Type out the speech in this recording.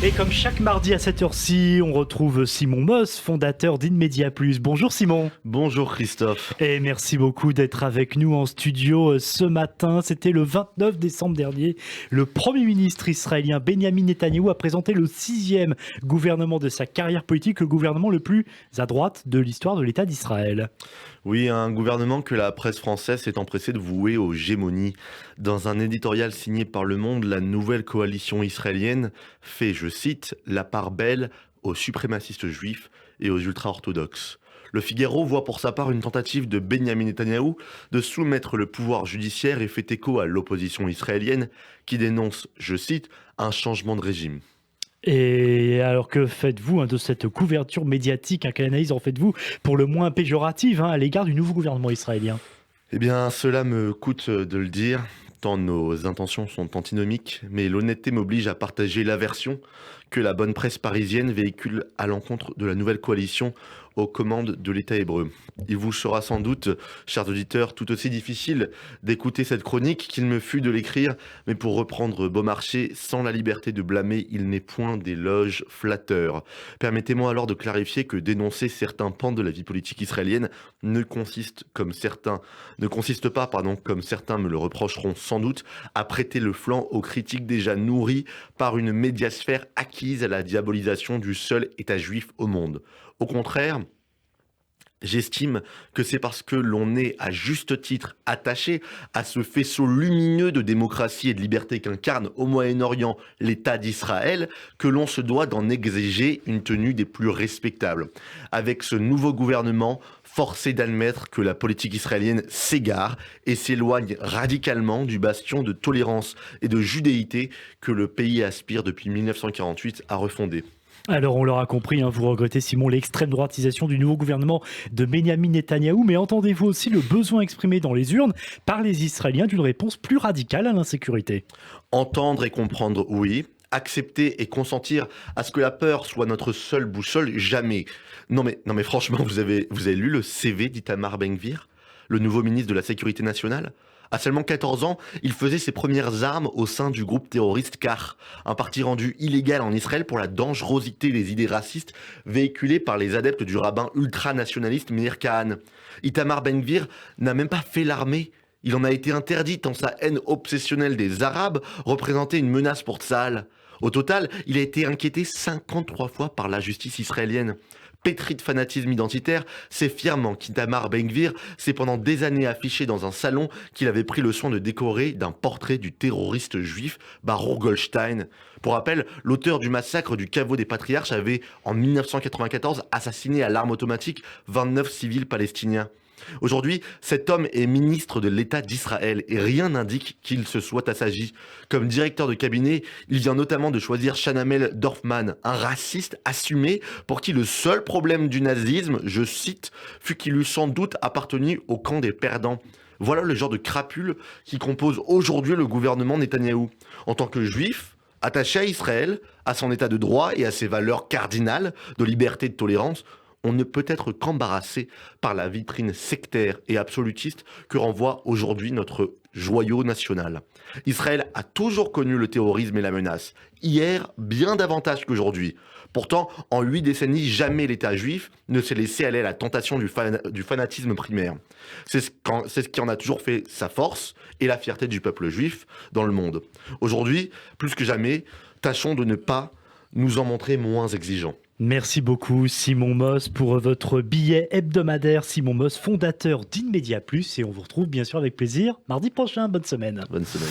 Et comme chaque mardi à cette heure-ci, on retrouve Simon Moss, fondateur d'Inmedia Plus. Bonjour Simon. Bonjour Christophe. Et merci beaucoup d'être avec nous en studio ce matin. C'était le 29 décembre dernier. Le Premier ministre israélien Benjamin Netanyahou a présenté le 6e gouvernement de sa carrière politique, le gouvernement le plus à droite de l'histoire de l'État d'Israël. Oui, un gouvernement que la presse française s'est empressée de vouer aux gémonies. Dans un éditorial signé par Le Monde, la nouvelle coalition israélienne fait, je cite, la part belle aux suprémacistes juifs et aux ultra-orthodoxes. Le Figaro voit pour sa part une tentative de Benjamin Netanyahou de soumettre le pouvoir judiciaire et fait écho à l'opposition israélienne qui dénonce, je cite, un changement de régime. Et alors que faites-vous de cette couverture médiatique, quelle analyse en faites-vous pour le moins péjorative à l'égard du nouveau gouvernement israélien ? Eh bien, cela me coûte de le dire, tant nos intentions sont antinomiques, mais l'honnêteté m'oblige à partager l'aversion que la bonne presse parisienne véhicule à l'encontre de la nouvelle coalition aux commandes de l'État hébreu. Il vous sera sans doute, chers auditeurs, tout aussi difficile d'écouter cette chronique qu'il me fut de l'écrire, mais pour reprendre Beaumarchais, sans la liberté de blâmer, il n'est point d'éloge flatteur. Permettez-moi alors de clarifier que dénoncer certains pans de la vie politique israélienne ne consiste pas, comme certains me le reprocheront sans doute, à prêter le flanc aux critiques déjà nourries par une médiasphère acquise à la diabolisation du seul État juif au monde. Au contraire, j'estime que c'est parce que l'on est à juste titre attaché à ce faisceau lumineux de démocratie et de liberté qu'incarne au Moyen-Orient l'État d'Israël que l'on se doit d'en exiger une tenue des plus respectables. Avec ce nouveau gouvernement, forcé d'admettre que la politique israélienne s'égare et s'éloigne radicalement du bastion de tolérance et de judéité que le pays aspire depuis 1948 à refonder. Alors on l'aura compris, vous regrettez Simon l'extrême droitisation du nouveau gouvernement de Benjamin Netanyahou, mais entendez-vous aussi le besoin exprimé dans les urnes par les Israéliens d'une réponse plus radicale à l'insécurité ? Entendre et comprendre, oui. Accepter et consentir à ce que la peur soit notre seule boussole, jamais. Non mais franchement, vous avez lu le CV d'Itamar Ben-Gvir, le nouveau ministre de la Sécurité nationale ? À seulement 14 ans, il faisait ses premières armes au sein du groupe terroriste Car, un parti rendu illégal en Israël pour la dangerosité des idées racistes véhiculées par les adeptes du rabbin ultranationaliste Meir Kahane. Itamar Ben-Gvir n'a même pas fait l'armée. Il en a été interdit tant sa haine obsessionnelle des Arabes représentait une menace pour Tsahal. Au total, il a été inquiété 53 fois par la justice israélienne. Pétri de fanatisme identitaire, c'est fièrement qu'Itamar Ben-Gvir s'est pendant des années affiché dans un salon qu'il avait pris le soin de décorer d'un portrait du terroriste juif Baruch Goldstein. Pour rappel, l'auteur du massacre du caveau des patriarches avait, en 1994, assassiné à l'arme automatique 29 civils palestiniens. Aujourd'hui, cet homme est ministre de l'État d'Israël et rien n'indique qu'il se soit assagi. Comme directeur de cabinet, il vient notamment de choisir Chanamel Dorfman, un raciste assumé pour qui le seul problème du nazisme, je cite, fut qu'il eût sans doute appartenu au camp des perdants. Voilà le genre de crapule qui compose aujourd'hui le gouvernement Netanyahou. En tant que juif, attaché à Israël, à son état de droit et à ses valeurs cardinales de liberté et de tolérance, on ne peut être qu'embarrassé par la vitrine sectaire et absolutiste que renvoie aujourd'hui notre joyau national. Israël a toujours connu le terrorisme et la menace, hier bien davantage qu'aujourd'hui. Pourtant, en 8 décennies, jamais l'État juif ne s'est laissé aller à la tentation du fanatisme primaire. C'est ce qui en a toujours fait sa force et la fierté du peuple juif dans le monde. Aujourd'hui, plus que jamais, tâchons de ne pas nous en montrer moins exigeants. Merci beaucoup Simon Moss pour votre billet hebdomadaire. Simon Moss, fondateur d'Inmedia Plus, et on vous retrouve bien sûr avec plaisir mardi prochain. Bonne semaine. Bonne semaine.